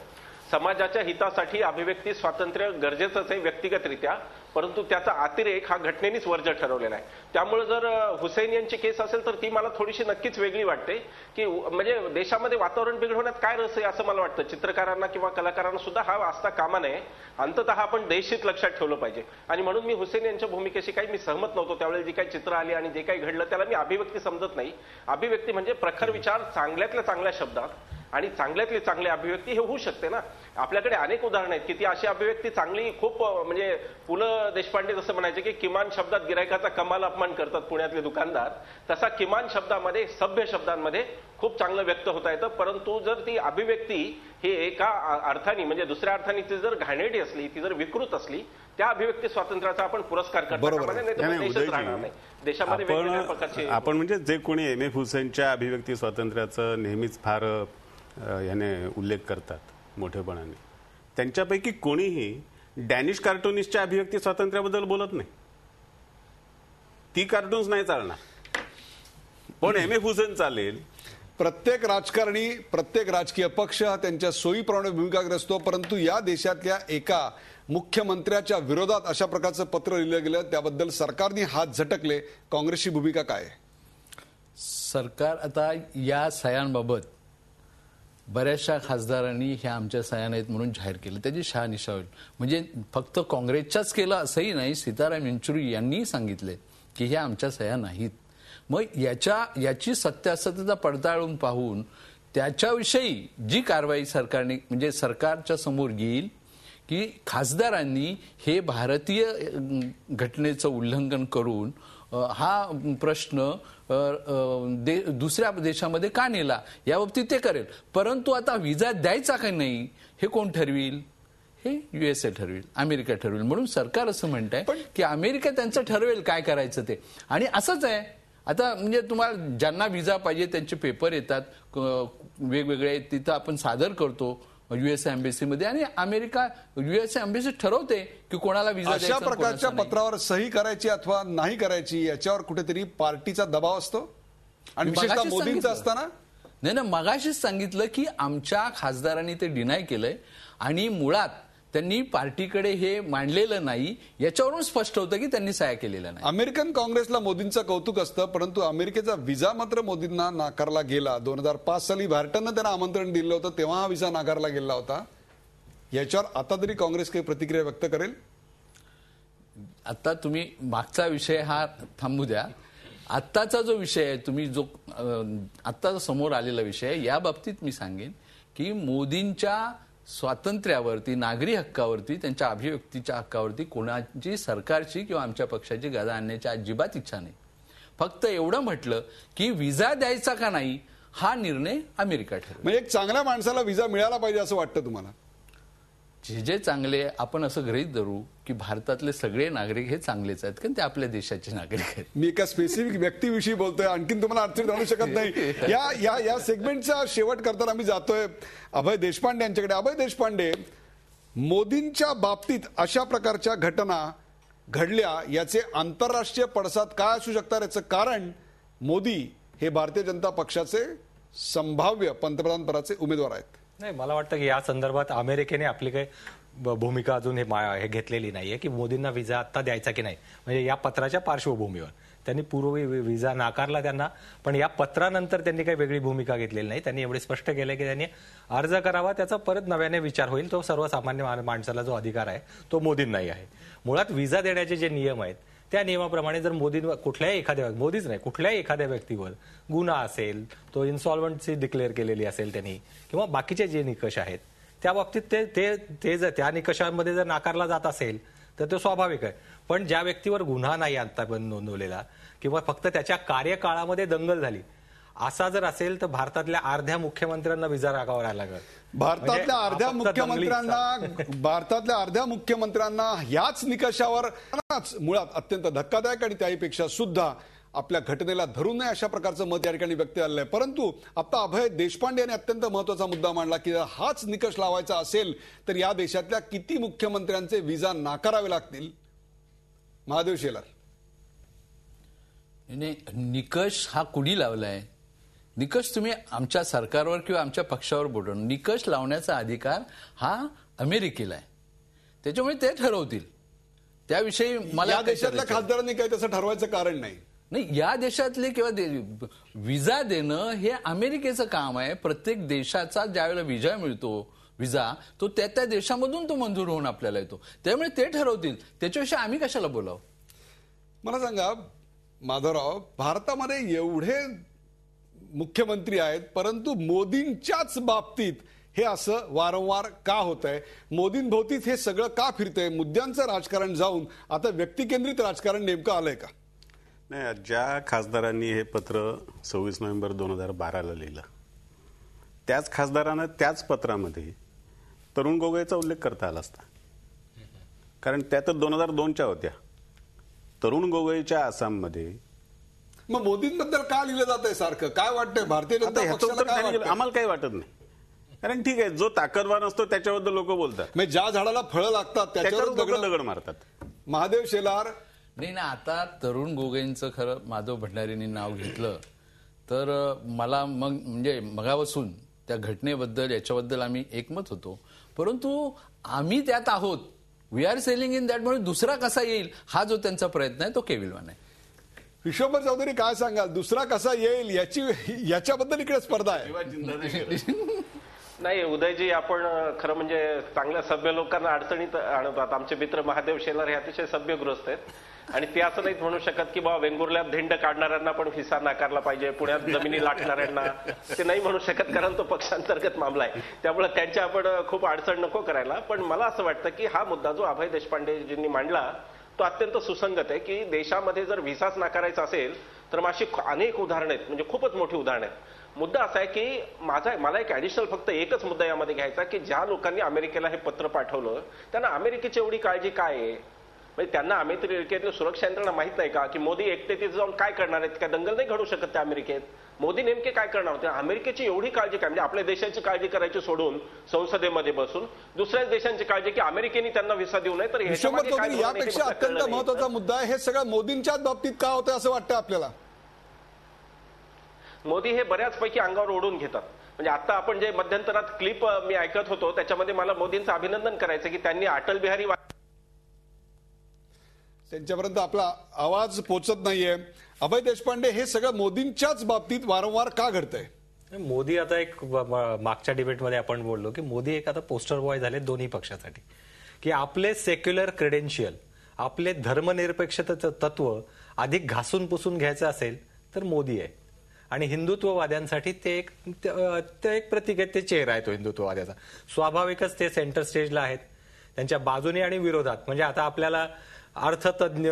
H: समाजाच्या हितासाठी अभिव्यक्ती स्वातंत्र्य गरजेचंच आहे व्यक्तिगतरित्या, परंतु त्याचा अतिरेक हा घटनेनेच वर्ज्य ठरवलेला आहे. त्यामुळे जर हुसेन यांची केस असेल तर ती मला थोडीशी नक्कीच वेगळी वाटते की म्हणजे देशामध्ये वातावरण बिघडवण्यात काय रस आहे असं मला वाटतं. चित्रकारांना किंवा कलाकारांना सुद्धा हा असता कामा नये. अंततः आपण देशहित लक्षात ठेवलं पाहिजे आणि म्हणून मी हुसेन यांच्या भूमिकेशी काही मी सहमत नव्हतो. त्यावेळेस जी काही चित्र आली आणि जे काही घडलं त्याला मी अभिव्यक्ती समजत नाही. अभिव्यक्ती म्हणजे प्रखर विचार चांगल्यातल्या चांगल्या शब्दात आणि चांगल्यातली चांगली अभिव्यक्ती हे होऊ शकते ना. आपल्याकडे अनेक उदाहरणं आहेत की ती अशी अभिव्यक्ती चांगली खूप म्हणजे पु ल देशपांडे जसं म्हणायचे की किमान शब्दात गिरायकाचा कमाल अपमान करतात पुण्यातले दुकानदार, तसा किमान शब्दामध्ये सभ्य शब्दांमध्ये खूप चांगलं व्यक्त होता येतं. परंतु जर ती अभिव्यक्ती ही एका अर्थाने म्हणजे दुसऱ्या अर्थाने ती जर घाणेरडी असली, ती जर विकृत असली, त्या अभिव्यक्ती स्वातंत्र्याचा आपण पुरस्कार करतो. देशामध्ये वेगवेगळ्या प्रकारचे
G: आपण म्हणजे जे कोणी M.F. हुसेनच्या अभिव्यक्ती स्वातंत्र्याचं नेहमीच फार याने उल्लेख करतात मोठेपणाने, त्यांच्यापैकी कोणीही डॅनिश कार्टुनिस्टच्या अभिव्यक्ती स्वातंत्र्याबद्दल बोलत नाही. ती कार्टून्स नाही चालणार, पण M.F. हुसेन चालेल.
B: प्रत्येक राजकारणी, प्रत्येक राजकीय पक्ष त्यांच्या सोयीप्रमाणे भूमिका घेत असतो, परंतु या देशातल्या एका मुख्यमंत्र्याच्या विरोधात अशा प्रकारचं पत्र लिहिलं गेलं, त्याबद्दल सरकारने हात झटकले. काँग्रेसची भूमिका काय आहे?
F: सरकार आता या सह्यांबाबत बऱ्याचशा खासदारांनी ह्या आमच्या सह्या नाहीत म्हणून जाहीर केलं, त्याची शहानिशा होईल. म्हणजे फक्त काँग्रेसच्याच केलं असंही नाही, सीताराम येचुरी यांनी सांगितले की ह्या आमच्या सह्या नाहीत. मग याची सत्यासत्यता पडताळून पाहून त्याच्याविषयी जी कारवाई सरकारने म्हणजे सरकारच्या समोर येईल की खासदारांनी हे भारतीय घटनेचं उल्लंघन करून हा प्रश्न दुसऱ्या देशामध्ये का नेला याबाबतीत ते करेल. परंतु आता व्हिसा द्यायचा का नाही हे कोण ठरविल? हे USA ठरवेल, अमेरिका ठरवेल. म्हणून सरकार असं म्हणत आहे की अमेरिका त्यांचं ठरवेल काय करायचं ते. आणि असंच आहे आता, म्हणजे तुम्हाला ज्यांना व्हिसा पाहिजे त्यांचे पेपर येतात वेगवेगळे, तिथं आपण सादर करतो USA एम्बेसीमध्ये आणि अमेरिका USA एम्बेसी ठरवते की कोणाला व्हिसा द्यायचा.
B: अशा प्रकारच्या पत्रावर सही करायची अथवा नाही करायची याच्यावर कुठेतरी पार्टीचा दबाव असतो आणि विशेषतः मोदींचा असताना.
F: नाही ना, मगाशीच सांगितलं की आमच्या खासदारांनी ते डिनाय केलंय आणि मुळात त्यांनी पार्टीकडे हे मांडलेलं नाही, याच्यावरून स्पष्ट होतं की त्यांनी सह्या केलेल्या नाही.
B: अमेरिकन काँग्रेसला मोदींचं कौतुक असतं, परंतु अमेरिकेचा व्हिसा मात्र मोदींना नाकारला गेला. 2005 साली भारतानं त्यांना आमंत्रण दिलं होतं, तेव्हा हा व्हिसा नाकारला गेला होता. याच्यावर आता तरी काँग्रेस काही प्रतिक्रिया व्यक्त करेल?
F: आता तुम्ही मागचा विषय हा थांबू द्या. आत्ताचा जो विषय आहे, तुम्ही जो आत्ता समोर आलेला विषय आहे, या बाबतीत मी सांगेन की मोदींच्या स्वातंत्र्यावरती, नागरी हक्कावरती, त्यांच्या अभिव्यक्तीच्या हक्कावरती कोणाची सरकारची किंवा आमच्या पक्षाची गदा आणण्याची अजिबात इच्छा नाही. फक्त एवढं म्हटलं की व्हिसा द्यायचा का नाही हा निर्णय अमेरिका ठरवेल.
B: म्हणजे एक चांगल्या माणसाला व्हिसा मिळाला पाहिजे असं वाटतं तुम्हाला?
F: जे चांगले, आपण असं गृहीत धरू की भारतातले सगळे नागरिक हे चांगलेच आहेत कारण ते आपल्या देशाचे नागरिक आहेत.
B: मी एका स्पेसिफिक व्यक्तीविषयी बोलतोय, आणखीन तुम्हाला अडचण आणू शकत नाही. या सेगमेंटचा शेवट करताना आम्ही जातोय अभय देशपांडे यांच्याकडे. अभय देशपांडे, मोदींच्या बाबतीत अशा प्रकारच्या घटना घडल्या याचे आंतरराष्ट्रीय पडसाद काय असू शकतात? याचं कारण मोदी हे भारतीय जनता पक्षाचे संभाव्य पंतप्रधानपदाचे उमेदवार आहेत.
I: नाही, मला वाटतं की या संदर्भात अमेरिकेने आपली काही भूमिका अजून हे घेतलेली नाहीये की मोदींना व्हिसा आता द्यायचा की नाही. म्हणजे या पत्राच्या पार्श्वभूमीवर त्यांनी पूर्वी व्हिसा नाकारला त्यांना, पण या पत्रानंतर त्यांनी काही वेगळी भूमिका घेतलेली नाही. त्यांनी एवढे स्पष्ट केलंय की त्यांनी अर्ज करावा, त्याचा परत नव्याने विचार होईल. तो सर्वसामान्य माणसाला जो अधिकार आहे तो मोदींनाही आहे. मुळात व्हिसा देण्याचे जे नियम आहेत त्या नियमाप्रमाणे जर मोदींवर मोदीच नाही कुठल्याही एखाद्या व्यक्तीवर गुन्हा असेल, तो इन्सॉल्वन्सी डिक्लेअर केलेली असेल त्यांनी, किंवा बाकीचे जे निकष आहेत त्या बाबतीत ते जर त्या निकषांमध्ये जर नाकारला जात असेल तर तो स्वाभाविक आहे. पण ज्या व्यक्तीवर गुन्हा नाही आतापर्यंत नोंदवलेला किंवा फक्त त्याच्या कार्यकाळामध्ये दंगल झाली असा जर असेल तर भारतातल्या अर्ध्या मुख्यमंत्र्यांना व्हिसा राखावा लागेल.
B: भारतातल्या अर्ध्या मुख्यमंत्र्यांना याच निकषावर मुळात अत्यंत धक्कादायक आणि त्याहीपेक्षा सुद्धा आपल्या घटनेला धरू नये अशा प्रकारचं मत या ठिकाणी व्यक्त झालं आहे. परंतु आता अभय देशपांडे यांनी अत्यंत महत्वाचा मुद्दा मांडला की हाच निकष लावायचा असेल तर या देशातल्या किती मुख्यमंत्र्यांचे व्हिसा नाकारावे लागतील? महादेव शेलार,
F: निकष हा कुणी लावलाय? निकष तुम्ही आमच्या सरकारवर किंवा आमच्या पक्षावर बोलून निकष लावण्याचा अधिकार हा अमेरिकेला आहे. त्याच्यामुळे ते ठरवतील. त्याविषयी मला
B: या देशातल्या खासदारांनी काही तसं ठरवायचं कारण नाही.
F: नाही, या देशातले किंवा व्हिसा देणं हे अमेरिकेचं काम आहे. प्रत्येक देशाचा ज्यावेळेला व्हिसा तो त्या देशामधून तो मंजूर होऊन आपल्याला येतो. त्यामुळे ते ठरवतील. त्याच्याविषयी आम्ही कशाला बोलावं?
B: मला सांगा माधवराव, भारतामध्ये एवढे मुख्यमंत्री आहेत, परंतु मोदींच्याच बाबतीत हे असं वारंवार का होत आहे? मोदींभोवतीच हे सगळं का फिरतंय? मुद्द्यांचं राजकारण जाऊन आता व्यक्तिकेंद्रित राजकारण नेमकं आलंय का?
G: नाही, ज्या खासदारांनी हे पत्र 26 नोव्हेंबर 2012ला लिहिलं, त्याच खासदारांना त्याच पत्रामध्ये तरुण गोगोईचा उल्लेख करता आला असता, कारण त्या तर 2002च्या होत्या. तरुण गोगोईच्या आसाममध्ये.
B: मग मोदींबद्दल का लिहिलं जात आहे सारखं? काय वाटतंय भारतीय जनता पक्षाला? काय वाटतंय?
G: आम्हाला काही वाटत नाही, कारण ठीक आहे, जो ताकदवान असतो त्याच्याबद्दल लोक बोलतात.
B: म्हणजे ज्या झाडाला फळं लागतात त्याच्यावर
G: दगड मारतात.
B: महादेव शेलार.
F: नाही ना, आता तरुण गोगोईंचं खरं माधव भंडारींनी नाव घेतलं तर मला म्हणजे मगापासून त्या घटनेबद्दल याच्याबद्दल आम्ही एकमत होतो, परंतु आम्ही त्यात आहोत, we are selling in that, म्हणून दुसरा कसा येईल हा जो त्यांचा प्रयत्न आहे तो केविलवान आहे.
B: विश्वंभर चौधरी काय सांगाल? दुसरा कसा येईल याच्याबद्दल इकडे स्पर्धा आहे.
H: नाही उदयजी, आपण खरं म्हणजे चांगल्या सभ्य लोकांना अडचणीत आणतात. आमचे मित्र महादेव शेलार हे अतिशय सभ्यगृहस्थ आहेत आणि ते असं नाहीत म्हणू शकत की बाबा वेंगुर्ल्यात धिंड काढणाऱ्यांना पण व्हिसा नाकारला पाहिजे, पुण्यात जमिनी लाटणाऱ्यांना ते नाही म्हणू शकत, कारण तो पक्षांतर्गत मामला आहे. त्यामुळे त्यांच्या आपण खूप अडचण नको करायला. पण मला असं वाटतं की हा मुद्दा जो अभय देशपांडेजींनी मांडला तो अत्यंत सुसंगत आहे की देशामध्ये जर व्हिसाच नाकारायचा असेल तर मग अशी अनेक उदाहरणं आहेत, म्हणजे खूपच मोठी उदाहरणं आहेत. मुद्दा असा आहे की मला एक ऍडिशनल फक्त एकच मुद्दा यामध्ये घ्यायचा की ज्या लोकांनी अमेरिकेला हे पत्र पाठवलं त्यांना अमेरिकेची एवढी काळजी काय आहे? म्हणजे त्यांना अमेरिकेतील सुरक्षा यंत्रणा माहित नाही का की मोदी एकटे तिथे जाऊन काय करणार आहेत? काय दंगल नाही घडू शकत त्या अमेरिकेत? मोदी नेमके काय करणार होते? अमेरिकेची एवढी काळजी काय? म्हणजे आपल्या देशाची काळजी करायची सोडून संसदेमध्ये बसून दुसऱ्याच देशांची काळजी की अमेरिकेने त्यांना व्हिसा देऊ नये. तर
B: यापेक्षा अत्यंत महत्वाचा मुद्दा आहे, हे सगळं मोदींच्याच बाबतीत का होतं असं वाटतं आपल्याला?
H: मोदी हे बऱ्याचपैकी अंगावर ओढून घेतात. म्हणजे आता आपण जे मध्यंतरात क्लिप मी ऐकत होतो त्याच्यामध्ये मला मोदींचं अभिनंदन करायचं की त्यांनी अटल बिहारी
B: त्यांच्यापर्यंत आपला आवाज पोचत नाहीये. अभय देशपांडे, हे सगळं मोदींच्याच बाबतीत वारंवार का घडतंय?
I: मोदी आता एक मागच्या डिबेटमध्ये आपण बोललो की मोदी एक आता पोस्टर बॉय झाले दोन्ही पक्षासाठी, की आपले सेक्युलर क्रेडेन्शियल, आपले धर्मनिरपेक्षता तत्व अधिक घासून पुसून घ्यायचं असेल तर मोदी आहे, आणि हिंदुत्ववाद्यांसाठी ते एक प्रतीक आहे, ते चेहरा आहे तो हिंदुत्ववाद्याचा. स्वाभाविकच ते सेंटर स्टेजला आहेत, त्यांच्या बाजूने आणि विरोधात. म्हणजे आता आपल्याला अर्थतज्ञ,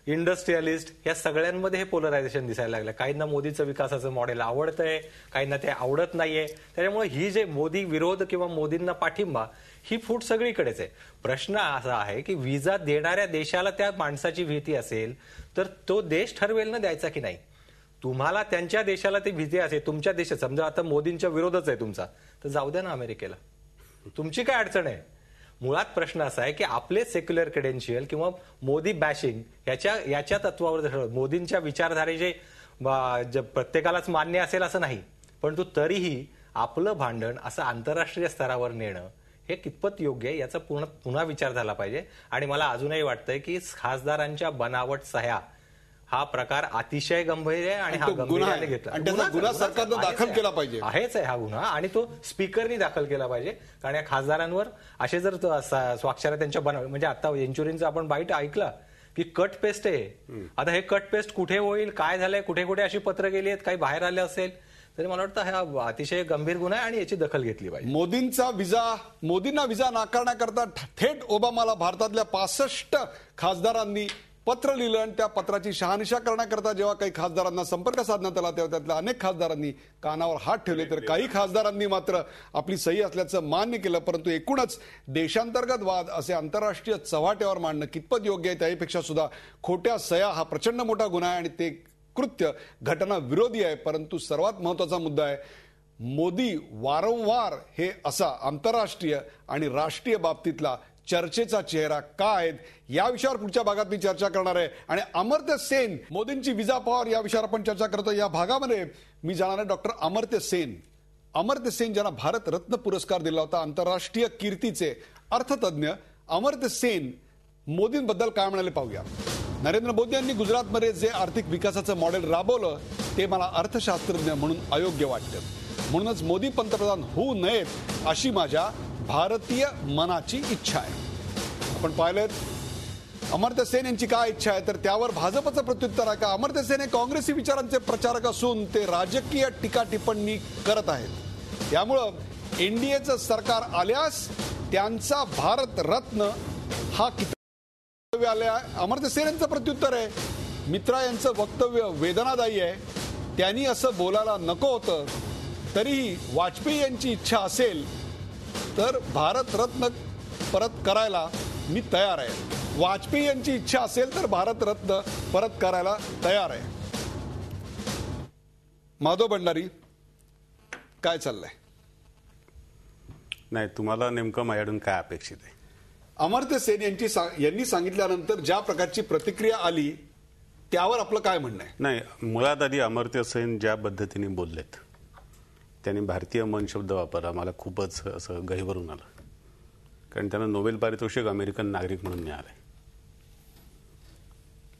I: इंडस्ट्रियलिस्ट या सगळ्यांमध्ये हे पोलरायझेशन दिसायला लागलं. काहींना मोदीचं विकासाचं मॉडेल आवडतंय, काहींना ते आवडत नाहीये. त्याच्यामुळे ही जे मोदी विरोध किंवा मोदींना पाठिंबा ही फूट सगळीकडेच आहे. प्रश्न असा आहे की व्हिसा देणाऱ्या देशाला त्या माणसाची भीती असेल तर तो देश ठरवेल ना द्यायचा की नाही. तुम्हाला त्यांच्या देशाला ते भीती असेल, तुमच्या देशात समजा आता मोदींच्या विरोधच आहे तुमचा, तर जाऊ द्या ना अमेरिकेला, तुमची काय अडचण आहे? मुळात प्रश्न असा आहे की आपले सेक्युलर क्रेडेन्शियल किंवा मोदी बॅशिंग याच्या तत्वावर मोदींच्या विचारधारेचे प्रत्येकालाच मान्य असेल असं नाही, परंतु तरीही आपलं भांडण असं आंतरराष्ट्रीय स्तरावर नेणं हे कितपत योग्य आहे याचा पुन्हा विचार झाला पाहिजे. आणि मला अजूनही वाटतंय की खासदारांच्या बनावट सह्या हा प्रकार अतिशय गंभीर आहे आणि हा गंभीर्याने घेतला
B: गुन्हा सरकारनं दाखल केला पाहिजे.
I: आहेच आहे हा गुन्हा, आणि तो स्पीकरनी दाखल केला पाहिजे. कारण या खासदारांवर असे जर स्वाक्षऱ्या त्यांच्या म्हणजे आता येंचुरींचा आपण बाईट ऐकला की कट पेस्ट आहे. आता हे कट पेस्ट कुठे होईल, काय झालंय, कुठे कुठे अशी पत्र गेली आहेत, काही बाहेर आले असेल, तरी मला वाटतं हा अतिशय गंभीर गुन्हा आहे आणि याची दखल घेतली पाहिजे.
B: मोदींना व्हिसा नाकारण्याकरता थेट ओबामाला भारतातल्या 65 खासदारांनी पत्र लिहिलं आणि त्या पत्राची शहानिशा करण्याकरता जेव्हा काही खासदारांना संपर्क साधण्यात आला तेव्हा त्यातल्या अनेक खासदारांनी कानावर हात ठेवले, तर काही खासदारांनी मात्र आपली सही असल्याचं मान्य केलं. परंतु एकूणच देशांतर्गत वाद असे आंतरराष्ट्रीय चव्हाट्यावर मांडणं कितपत योग्य आहे त्यापेक्षा सुद्धा खोट्या सह्या हा प्रचंड मोठा गुन्हा आहे आणि ते कृत्य घटना विरोधी आहे. परंतु सर्वात महत्वाचा मुद्दा आहे, मोदी वारंवार हे असा आंतरराष्ट्रीय आणि राष्ट्रीय बाबतीतला चर्चेचा चेहरा का आहेत या विषयावर पुढच्या भागात मी चर्चा करणार आहे. आणि अमर्त्य सेन, मोदींची विजा पॉवर या विषयावर आपण चर्चा करतो. या भागामध्ये मी जाणार आहे डॉक्टर अमर्त्य सेन ज्यांना भारत रत्न पुरस्कार दिला होता, आंतरराष्ट्रीय कीर्तीचे अर्थतज्ञ अमर्त्य सेन मोदींबद्दल काय म्हणाले पाहूया. नरेंद्र मोदी यांनी गुजरातमध्ये जे आर्थिक विकासाचं मॉडेल राबवलं ते मला अर्थशास्त्रज्ञ म्हणून अयोग्य वाटतं. म्हणूनच मोदी पंतप्रधान होऊ नयेत अशी माझ्या भारतीय मनाची इच्छा आहे. आपण पाहिलं अमर्त्य सेन यांची काय इच्छा आहे, तर त्यावर भाजपचं प्रत्युत्तर आहे का? अमर्त्य सेन हे काँग्रेसी विचारांचे प्रचारक असून ते राजकीय टीका टिप्पणी करत आहेत. त्यामुळं एनडीएचं सरकार आल्यास त्यांचा भारत रत्न हा किती आले आहे. अमर्त्य सेन यांचं प्रत्युत्तर आहे, मित्रा यांचं वक्तव्य वेदनादायी आहे. त्यांनी असं बोलायला नको होतं. तरीही वाजपेयी यांची इच्छा असेल तर भारत रत्न परत करायला मी तयार आहे. वाजपेयी यांची इच्छा असेल तर भारत रत्न परत करायला तयार आहे. माधव भंडारी, काय चाललंय?
G: नाही, तुम्हाला नेमकं माझ्याकडून काय अपेक्षित आहे?
B: अमर्त्य सेन यांनी सांगितल्यानंतर ज्या प्रकारची प्रतिक्रिया आली त्यावर आपलं काय म्हणणं आहे?
G: नाही, मुळात आधी अमर्त्य सेन ज्या पद्धतीने बोललेत, त्यांनी भारतीय मन शब्द वापरला, मला खूपच असं गहिवरून आलं. कारण त्यांना नोबेल पारितोषिक अमेरिकन नागरिक म्हणून मिळालंय.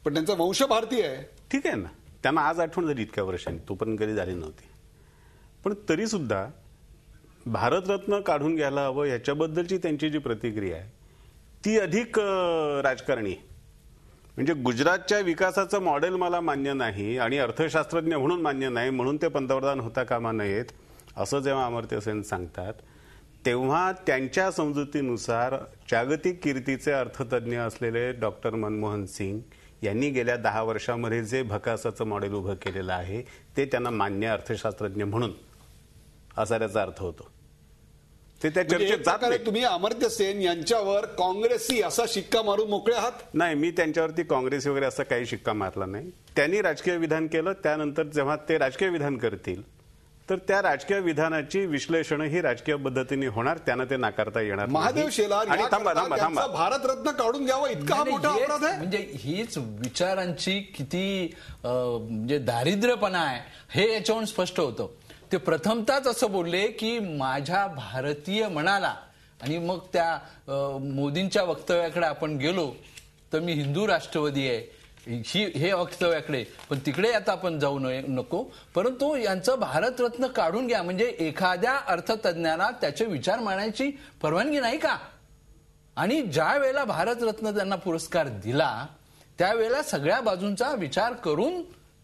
B: पण त्यांचा वंश भारतीय आहे.
G: ठीक आहे ना, त्यांना आज आठवण झाली इतक्या वर्षांनी, तोपर्यंत कधी झाली नव्हती. पण तरी सुद्धा भारतरत्न काढून घ्यायला हवं याच्याबद्दलची त्यांची जी प्रतिक्रिया आहे ती अधिक राजकारणी आहे. म्हणजे गुजरातच्या विकासाचं मॉडेल मला मान्य नाही आणि अर्थशास्त्रज्ञ म्हणून मान्य नाही म्हणून ते पंतप्रधान होता कामा नयेत असं जेव्हा अमर्त्य सेन सांगतात, तेव्हा त्यांच्या समजुतीनुसार जागतिक कीर्तीचे अर्थतज्ञ असलेले डॉक्टर मनमोहन सिंग यांनी गेल्या 10 वर्षांमध्ये जे भकासाचं मॉडेल उभं केलेलं आहे ते त्यांना मान्य अर्थशास्त्रज्ञ म्हणून असा त्याचा अर्थ होतो. ते त्या चर्चेत जात नाही.
B: तुम्ही अमर्त्य सेन यांच्यावर काँग्रेसी असा शिक्का मारून मोकळे आहात?
G: नाही, मी त्यांच्यावरती काँग्रेसी वगैरे असं काही शिक्का मारला नाही. त्यांनी राजकीय विधान केलं, त्यानंतर जेव्हा ते राजकीय विधान करतील तर त्या राजकीय विधानाची विश्लेषण ही राजकीय पद्धतीने होणार, त्यांना ते नाकारता येणार.
B: महादेव शेलार
G: आणि थांबा,
B: भारतरत्न काढून घ्यावा इतका मोठा अपराध आहे?
F: म्हणजे हीच विचारांची किती म्हणजे दारिद्र्यपणा आहे हे याच्यावरून स्पष्ट होतं. ते प्रथमतःच असं बोलले की माझ्या भारतीय मनाला, आणि मग त्या मोदींच्या वक्तव्याकडे आपण गेलो तर मी हिंदू राष्ट्रवादी आहे हे वक्तव्याकडे, पण तिकडे आता आपण जाऊ नको. परंतु यांचं भारतरत्न काढून घ्या म्हणजे एखाद्या अर्थतज्ञाला त्याचे विचार मांडण्याची परवानगी नाही का? आणि ज्या वेळेला भारतरत्न त्यांना पुरस्कार दिला त्यावेळेला सगळ्या बाजूंचा विचार करून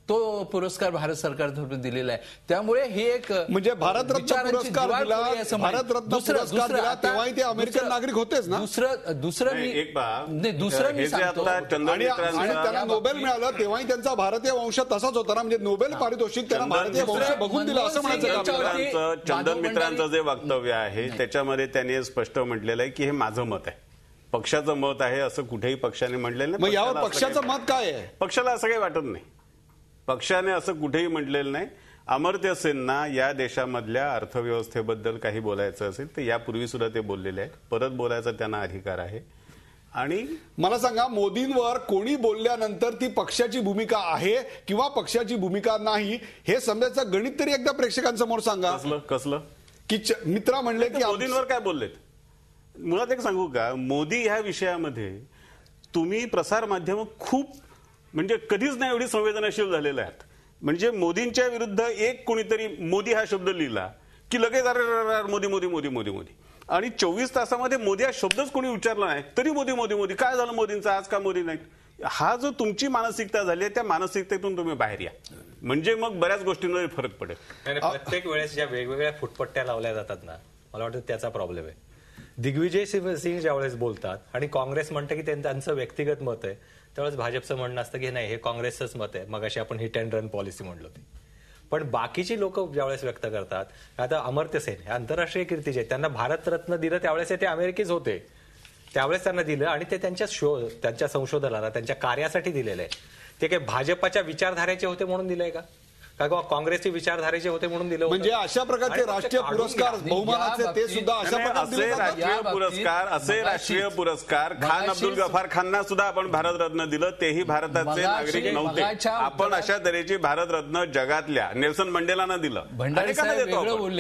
F: तो पुरस्कार भारत सरकारतर्फे दिलेला आहे. त्यामुळे हे एक
B: म्हणजे भारतरत्न पुरस्कार दिला, भारतरत्न पुरस्कार दिला तेव्हाही ते अमेरिकन नागरिक होतेच ना?
F: दुसरं मी सांगतो,
B: आणि त्यांना नोबेल मिळालं तेव्हाही त्यांचा भारतीय वंश तसाच होता ना? म्हणजे नोबेल पारितोषिक त्यांना भारतीय वंश बघून दिला असं म्हणायचं.
G: चंदन मित्रांचं जे वक्तव्य आहे त्याच्यामध्ये त्यांनी स्पष्ट म्हटलेलं आहे की हे माझं मत आहे, पक्षाचं मत आहे असं कुठेही पक्षाने म्हटलेलं नाही.
B: मग यावर पक्षाचं मत काय आहे?
G: पक्षाला असं काही वाटत नाही, पक्षाने असं कुठेही म्हटलेलं नाही. अमर्त्य सेनना या देशामधल्या अर्थव्यवस्थेबद्दल काही बोलायचं असेल तर यापूर्वी सुद्धा ते बोललेले आहेत, परत बोलायचा त्यांना अधिकार आहे. आणि
B: मला सांगा, मोदींवर कोणी बोलल्यानंतर ती पक्षाची भूमिका आहे किंवा पक्षाची भूमिका नाही हे समजायचं गणित तरी एकदा प्रेक्षकांसमोर सांगा.
G: कसलं
B: की मित्रा म्हणले की
G: मोदींवर काय बोललेत? मुळात एक सांगू का, मोदी ह्या विषयामध्ये तुम्ही प्रसार माध्यम खूप म्हणजे कधीच नाही एवढी संवेदनशील झालेले आहेत. म्हणजे मोदींच्या विरुद्ध एक कोणीतरी मोदी हा शब्द लिहिला की लगेच मोदी मोदी मोदी मोदी मोदी, आणि 24 तासामध्ये मोदी हा शब्दच कोणी उच्चारला नाही तरी मोदी मोदी मोदी. काय झालं मोदींचं आज का मोदी नाही? हा जो तुमची मानसिकता झाली आहे त्या मानसिकतेतून तुम्ही बाहेर या, म्हणजे मग बऱ्याच गोष्टींमध्ये फरक पडेल.
I: प्रत्येक वेळेस ज्या वेगवेगळ्या फुटपट्ट्या लावल्या जातात ना, मला वाटतं त्याचा प्रॉब्लेम आहे. दिग्विजय सिंग ज्यावेळेस बोलतात आणि काँग्रेस म्हणतं की त्यांचं व्यक्तिगत मत आहे, त्यावेळेस भाजपचं म्हणणं असतं की नाही हे काँग्रेसचंच मत आहे, मग अशी आपण हिट अँड रन पॉलिसी म्हणलो होती. पण बाकीची लोक ज्यावेळेस व्यक्त करतात, आता अमर्त्य सेन हे आंतरराष्ट्रीय कीर्तीचे आहेत, त्यांना भारतरत्न दिलं त्यावेळेस ते अमेरिकेच होते, त्यावेळेस त्यांना दिलं आणि ते त्यांच्या संशोधनाला त्यांच्या कार्यासाठी दिलेलं आहे. ते काही भाजपाच्या विचारधारेचे होते म्हणून दिलंय का काँग्रेसचे विचारधारेचे होते म्हणून दिलं?
B: म्हणजे अशा प्रकारचे राष्ट्रीय पुरस्कार बहुमानाचे ते सुद्धा अशा
G: प्रकारचे राष्ट्रीय पुरस्कार खान अब्दुल गफार खानना सुद्धा आपण भारतरत्न दिलं, तेही भारताचे नागरिक नव्हते. आपण अशा तऱ्हेची भारतरत्न जगातल्या नेल्सन मंडेलांना दिलं,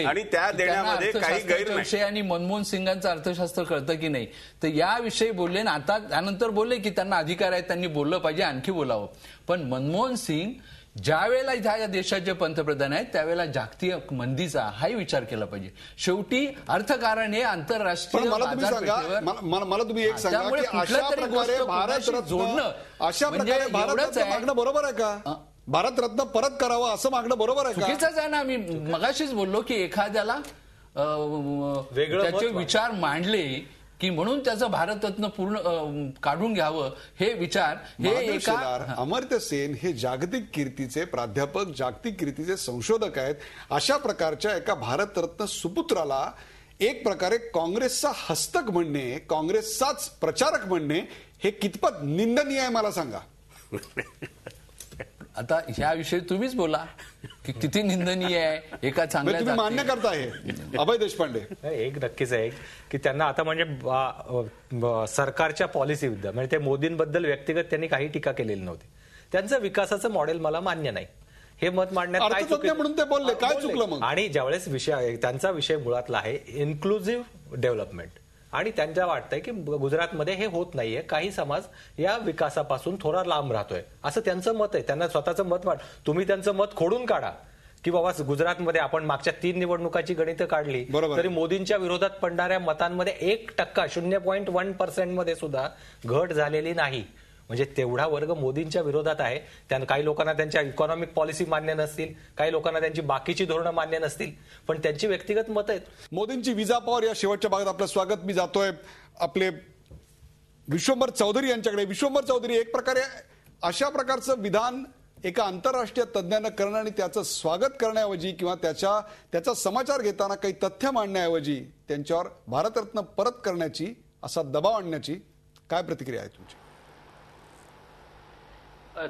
G: आणि त्या देण्यामध्ये काही गैर नाही.
F: आणि मनमोहन सिंगांचं अर्थशास्त्र कळतं की नाही तर याविषयी बोलले ना. आता त्यानंतर बोलले की त्यांना अधिकार आहे, त्यांनी बोललं पाहिजे, आणखी बोलावं. पण मनमोहन सिंग ज्यावेळेला ह्या देशाचे पंतप्रधान आहेत त्यावेळेला जागतिक मंदीचा हाही विचार केला पाहिजे. शेवटी अर्थकारण हे
B: पण
F: आंतरराष्ट्रीय
B: मला तुम्ही सांगा, मला तुम्ही एक सांगा की अशा प्रकारे भारतरत्न मागणं बरोबर आहे का? भारतरत्न परत करावं असं मागणं बरोबर आहे का?
F: चुकीचंच आहे ना. आम्ही मगाशीच बोललो की एखाद्याला त्याचे विचार मांडले की म्हणून त्याचं भारतरत्न पूर्ण काढून घ्यावं हे विचार हे एका
B: अमर्त्य सेन हे जागतिक कीर्तीचे प्राध्यापक, जागतिक कीर्तीचे संशोधक आहेत. अशा प्रकारच्या एका भारतरत्न सुपुत्राला एक प्रकारे काँग्रेसचा हस्तक म्हणणे, काँग्रेसचाच प्रचारक म्हणणे हे कितपत निंदनीय आहे मला सांगा.
F: आता ह्याविषयी तुम्हीच बोला की किती निंदनीय आहे. एका चांगल्या
B: तुम्ही मान्य करताय अभय देशपांडे?
I: एक नक्कीच आहे की त्यांना आता म्हणजे सरकारच्या पॉलिसीबद्दल म्हणजे ते मोदींबद्दल व्यक्तिगत त्यांनी काही टीका केलेली नव्हती. त्यांचं विकासाचं मॉडेल मला मान्य नाही हे मत मांडण्यात काय चुकलं
B: म्हणून ते बोलले, काय चुकलं मग?
I: आणि ज्यावेळेस विषय त्यांचा विषय मुळातला आहे इन्क्लुझिव्ह डेव्हलपमेंट आणि त्यांच्या वाटतंय की गुजरातमध्ये हे होत नाहीये, काही समाज या विकासापासून थोडा लांब राहतोय असं त्यांचं मत आहे. त्यांना स्वतःचं मत तुम्ही त्यांचं मत खोडून काढा की बाबा गुजरातमध्ये आपण मागच्या 3 निवडणुकाची गणितं काढली तरी मोदींच्या विरोधात पडणाऱ्या मतांमध्ये 1% 0.1% मध्ये सुद्धा घट झालेली नाही. म्हणजे तेवढा वर्ग मोदींच्या विरोधात आहे. त्यांना काही लोकांना त्यांच्या इकॉनॉमिक पॉलिसी मान्य नसतील, काही लोकांना त्यांची बाकीची धोरणं मान्य नसतील, पण त्यांची व्यक्तिगत मतं आहेत.
B: मोदींची विजा पॉवर या शेवटच्या भागात आपलं स्वागत. मी जातोय आपले विश्वंभर चौधरी यांच्याकडे. विश्वंभर चौधरी, एक प्रकारे अशा प्रकारचं विधान एका आंतरराष्ट्रीय तज्ज्ञानं करणं आणि त्याचं स्वागत करण्याऐवजी किंवा त्याचा समाचार घेताना काही तथ्य मांडण्याऐवजी त्यांच्यावर भारतरत्न परत करण्याची, असा दबाव आणण्याची काय प्रतिक्रिया आहे तुमची?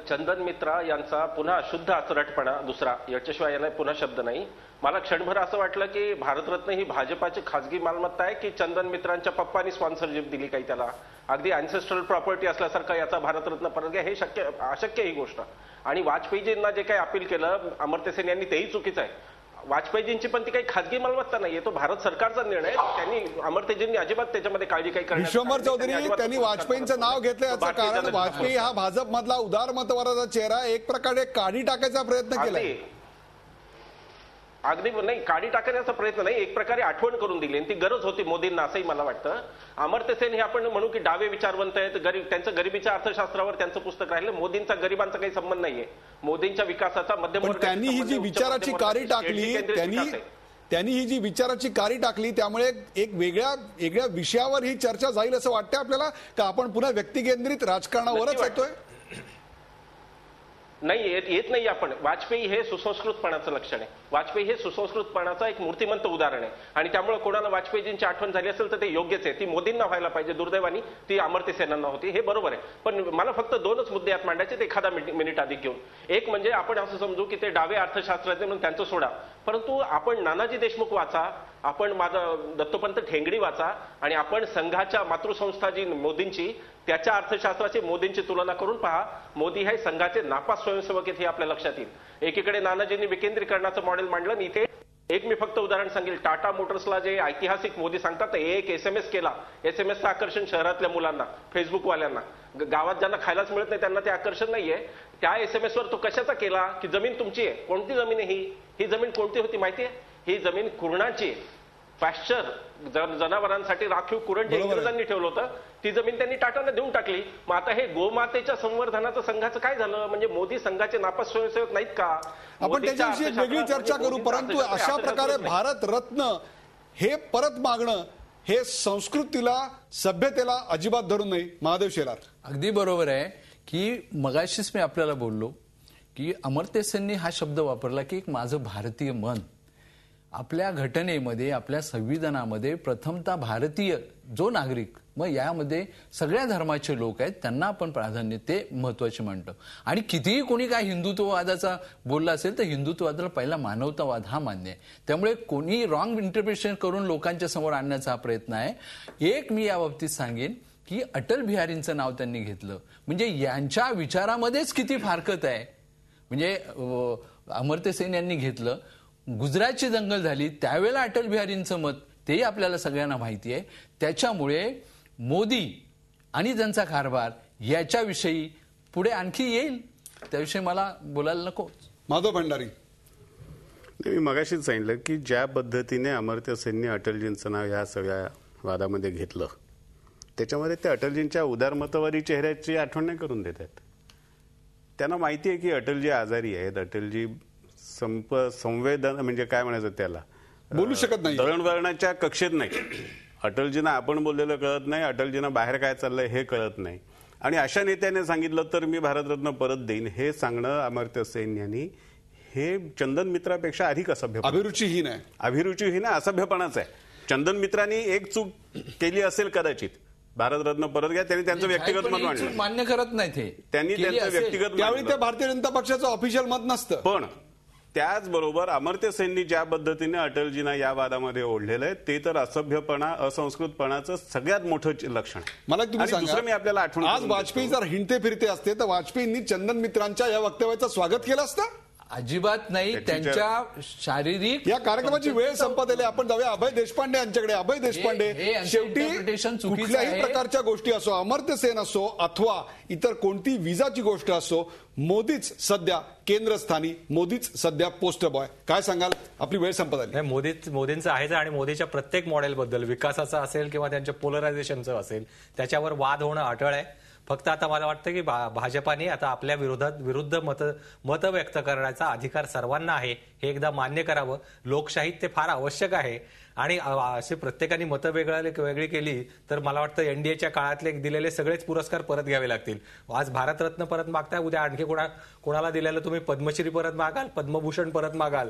H: चंदन मित्रा यांचा पुन्हा शुद्ध आचरटपणा दुसरा, याच्याशिवाय याला पुन्हा शब्द नाही. मला क्षणभर असं वाटलं की भारतरत्न ही भाजपाची खासगी मालमत्ता आहे की चंदन मित्रांच्या पप्पांनी स्पॉन्सरशिप दिली काही त्याला. अगदी अँसेस्ट्रल प्रॉपर्टी असल्यासारखं याचा भारतरत्न परत घ्या हे अशक्य ही गोष्ट. आणि वाजपेयीजींना जे काही अपील केलं अमर्त्य सेन यांनी तेही चुकीचं आहे. वाजपेयीजींची पण ती काही खासगी मालमत्ता नाहीये, तो भारत सरकारचा निर्णय. त्यांनी अमर्त्यजींनी अजिबात त्याच्यामध्ये काळजी काही करण्यात.
B: विश्वंभर चौधरी, त्यांनी वाजपेयींचं नाव घेतलं याचं कारण वाजपेयी हा भाजपमधला उदारमतवादाचा चेहरा, एक प्रकारे काढी टाकायचा प्रयत्न केला.
H: अगदी नाही, काढी टाकण्याचा प्रयत्न नाही, एक प्रकारे आठवण करून दिली आणि ती गरज होती मोदींना असंही मला वाटतं. अमर्त्य सेन हे आपण म्हणू की डावे विचारवंत आहेत, त्यांचं गरिबीच्या अर्थशास्त्रावर त्यांचं पुस्तक राहिलं. मोदींचा गरिबांचा काही संबंध नाहीये. मोदींच्या विकासाचा मध्यम
B: त्यांनी ही जी विचाराची कारी टाकली, त्यांनी ही जी विचाराची कारी टाकली त्यामुळे एक वेगळ्या विषयावर ही चर्चा जाईल असं वाटतं आपल्याला का? आपण पुन्हा व्यक्तिकेंद्रित राजकारणावरच येतोय?
H: नाही, येत नाही आपण. वाजपेयी हे सुसंस्कृतपणाचं लक्षण आहे. वाजपेयी हे सुसंस्कृतपणाचं एक मूर्तिमंत उदाहरण आहे आणि त्यामुळे कोणाला वाजपेयीजींची आठवण झाली असेल तर ते योग्यच आहे. ती मोदींना व्हायला पाहिजे, दुर्दैवानी ती अमर्त्य सेनांना होती, हे बरोबर आहे. पण मला फक्त 2च मुद्दे यात मांडायचे, ते एखादा मिनिट अधिक घेऊन. एक म्हणजे आपण असं समजू की ते डावे अर्थशास्त्रज्ञ म्हणून त्यांचं सोडा, परंतु आपण नानाजी देशमुख वाचा, आपण माझा दत्तोपंत ठेंगडी वाचा आणि आपण संघाच्या मातृसंस्था जी मोदींची त्याच्या अर्थशास्त्राची मोदींची तुलना करून पहा. मोदी हे संघाचे नापास स्वयंसेवक आहेत हे आपल्या लक्षात येईल. एकीकडे नानाजींनी विकेंद्रीकरणाचं मॉडेल मांडलं आणि इथे एक मी फक्त उदाहरण सांगेल. टाटा मोटर्सला जे ऐतिहासिक मोदी सांगतात, एक SMS केला, SMSचं आकर्षण शहरातल्या मुलांना, फेसबुकवाल्यांना, गावात ज्यांना खायलाच मिळत नाही त्यांना ते आकर्षण नाहीये. त्या SMSवर तो कशाचा केला की जमीन तुमची आहे. कोणती जमीन आहे ही जमीन कोणती होती माहितीये? ही जमीन कुरणाची आहे. पॅश्चर जनावरांसाठी राखीव कुरण जे इंग्रजांनी ठेवलं होतं ती जमीन त्यांनी टाटांना देऊन टाकली. मग आता हे गोमातेच्या संवर्धनाचं संघाचं काय झालं? म्हणजे मोदी संघाचे नापास स्वयंसेवक नाहीत का?
B: आपण त्याच्याविषयी एक वेगळी चर्चा करू, परंतु अशा प्रकारे भारतरत्न हे परत मागणं हे संस्कृतीला, सभ्यतेला अजिबात धरून नाही. महादेव शेलार,
F: अगदी बरोबर आहे की मगाशीच मी आपल्याला बोललो की अमर्त्य सेननी हा शब्द वापरला की एक माझं भारतीय मन. आपल्या घटनेमध्ये, आपल्या संविधानामध्ये प्रथमतः भारतीय जो नागरिक, मग यामध्ये सगळ्या धर्माचे लोक आहेत, त्यांना आपण प्राधान्य ते महत्वाचे मानतो. आणि कितीही कोणी काय हिंदुत्ववादाचा बोलला असेल तर हिंदुत्ववादाला पहिला मानवतावाद हा मान्य आहे. त्यामुळे कोणी रॉंग इंटरप्रिटेशन करून लोकांच्या समोर आणण्याचा हा प्रयत्न आहे. एक मी या बाबतीत सांगेन की अटल बिहारींचं नाव त्यांनी घेतलं म्हणजे यांच्या विचारामध्येच किती फारकत आहे. म्हणजे अमर्त्य सेन यांनी घेतलं, गुजरातची दंगल झाली त्यावेळेला अटल बिहारींचं मत तेही आपल्याला सगळ्यांना माहिती आहे. त्याच्यामुळे मोदी आणि त्यांचा कारभार याच्याविषयी पुढे आणखी येईल. त्याविषयी मला बोलायला नको.
B: माधव भंडारी.
G: मी मगाशीच सांगितलं की ज्या पद्धतीने अमर्त्य सेनने अटलजींचं नाव ह्या सगळ्या वादामध्ये घेतलं, त्याच्यामध्ये ते अटलजींच्या उदारमतवादी चेहऱ्याची आठवण नाही करून देत आहेत. त्यांना माहिती आहे की अटलजी आजारी आहेत, अटलजी संवेदन म्हणजे काय म्हणायचं त्याला,
B: बोलू शकत नाही,
G: दळणवळणाच्या कक्षेत नाही. अटलजींना आपण बोललेलं कळत नाही, अटलजींना बाहेर काय चाललंय हे कळत नाही. आणि अशा नेत्याने सांगितलं तर मी भारतरत्न परत देईन हे सांगणं अमर्त्य सेन यांनी हे चंदन मित्रापेक्षा अधिक असभ्य,
B: अभिरुचीहीन आहे.
G: अभिरुचीहीन असभ्यपणाच आहे. चंदन मित्रांनी एक चूक केली असेल कदाचित, भारतरत्न परत घ्या, त्यांनी त्यांचं व्यक्तिगत मत मांडलं,
F: मान्य करत नाही ते,
G: त्यांनी त्यांचं व्यक्तिगत
B: त्यावेळी ते भारतीय जनता पक्षाचं ऑफिशियल मत नसतं.
G: पण त्याचबरोबर अमर्त्य सेननी ज्या पद्धतीने अटलजींना या वादामध्ये ओढलेलं आहे ते तर असभ्यपणा, असंस्कृतपणाचं सगळ्यात मोठं लक्षण.
B: मला तुम्ही सांगा,
G: मी आपल्याला आठवण
B: आज वाजपेयी जर हिंडते फिरते असते तर वाजपेयींनी चंदन मित्रांच्या या वक्तव्याचं स्वागत केलं असतं?
F: अजिबात नाही. त्यांच्या शारीरिक,
B: या कार्यक्रमाची वेळ संपत आली, आपण जाऊया अभय देशपांडे यांच्याकडे. अभय देशपांडे, शेवटी कुठल्याही प्रकारच्या गोष्टी असो, अमर्त्य सेन असो अथवा इतर कोणती विजाची गोष्ट असो, मोदीच सध्या केंद्रस्थानी, मोदीच सध्या पोस्टर बॉय. काय सांगाल? आपली वेळ संपत आली.
I: मोदींचं आहेच आणि मोदीच्या प्रत्येक मॉडेलबद्दल, विकासाचं असेल किंवा त्यांच्या पोलरायझेशनचं असेल, त्याच्यावर वाद होणं अटळ आहे. फक्त आता मला वाटतं की भाजपाने आता आपल्या विरुद्ध मत व्यक्त करण्याचा अधिकार सर्वांना आहे हे एकदा मान्य करावं. लोकशाहीत ते फार आवश्यक आहे आणि असे प्रत्येकाने मतं वेगळी केली तर मला वाटतं एनडीएच्या काळातले दिलेले सगळेच पुरस्कार परत घ्यावे लागतील. आज भारतरत्न परत मागताय, उद्या आणखी कोणाला दिलेलं तुम्ही पद्मश्री परत मागाल, पद्मभूषण परत मागाल,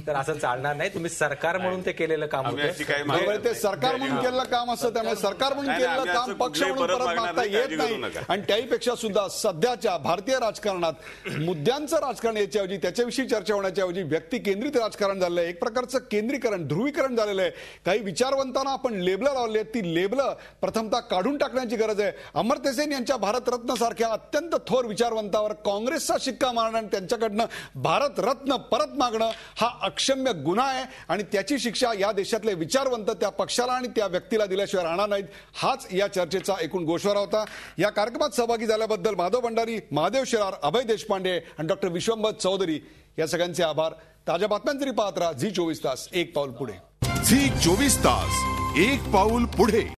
I: तर असं चालणार नाही. तुम्ही सरकार म्हणून ते केलेलं काम होतं,
B: ते सरकार म्हणून केलेलं काम असतं, त्यामुळे सरकार म्हणून केलेलं काम पक्ष म्हणून परत मागता येत नाही. आणि त्याहीपेक्षा सुद्धा सध्याच्या भारतीय राजकारणात मुद्द्यांचं राजकारण याच्याऐवजी, त्याच्याविषयी चर्चा होण्याच्या ऐवजी व्यक्ती केंद्रित राजकारण झालंय, एक प्रकारचं केंद्रीकरण, ध्रुवीकरण झालेलं आहे. काही विचारवंतांना आपण लेबलं लावली आहेत, ती लेबलं प्रथमतः काढून टाकण्याची गरज आहे. अमर्त्य सेन यांच्या भारतरत्न सारख्या अत्यंत थोर विचारवंतावर काँग्रेसचा शिक्का मारणं आणि त्यांच्याकडनं भारतरत्न परत मागणं हा अक्षम्य गुन्हा आहे आणि त्याची शिक्षा या देशातले विचारवंत त्या पक्षाला आणि त्या व्यक्तीला दिल्याशिवाय राहणार नाहीत. हाच या चर्चेचा एकूण गोषवारा होता. या कार्यक्रमात सहभागी झाल्याबद्दल माधव भंडारी, महादेव शेलार, अभय देशपांडे आणि डॉक्टर विश्वंभर चौधरी या सगळ्यांचे आभार. ताज्या बातम्यांसाठी पाहत राहा झी 24 तास, एक पाऊल पुढे.
A: झी 24 तास, एक पाऊल पुढे.